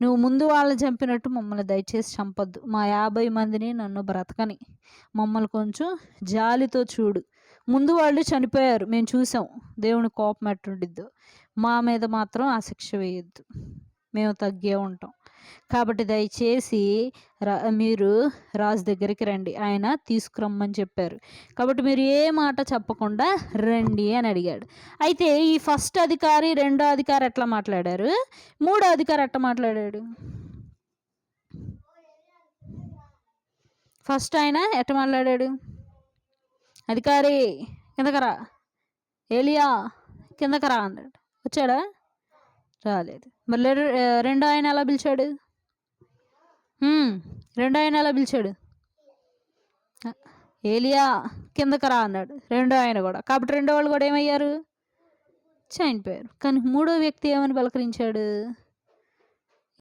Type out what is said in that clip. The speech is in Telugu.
నువ్వు ముందు వాళ్ళని చంపినట్టు మమ్మల్ని దయచేసి చంపొద్దు. మా 50 మందిని నన్ను బ్రతకని. మమ్మల్ని కొంచెం జాలితో చూడు. ముందు వాళ్ళు చనిపోయారు, మేము చూసాం. దేవుని కోపం ఎట్టుండిద్దో. మా మీద మాత్రం ఆ శిక్ష వేయొద్దు. మేము తగ్గే ఉంటాం. కాబట్టి దయచేసి మీరు రాజు దగ్గరికి రండి, ఆయన తీసుకురమ్మని చెప్పారు. కాబట్టి మీరు ఏ మాట చెప్పకుండా రండి అని అడిగాడు. అయితే ఈ ఫస్ట్ అధికారి, రెండో అధికారి ఎట్లా మాట్లాడారు, మూడో అధికారి ఎట్లా మాట్లాడాడు? ఫస్ట్ ఆయన ఎట్లా మాట్లాడాడు? అధికారి కిందకరా, ఏలియా కిందకరా అన్నాడు. వచ్చాడా? రాలేదు. మళ్ళీ రెండో ఆయన ఎలా పిలిచాడు? రెండో ఆయన ఎలా పిలిచాడు? ఏలియా కిందకు రా అన్నాడు రెండో ఆయన కూడా. కాబట్టి రెండో వాళ్ళు కూడా ఏమయ్యారు? చనిపోయారు. కానీ మూడో వ్యక్తి ఏమని పలకరించాడు?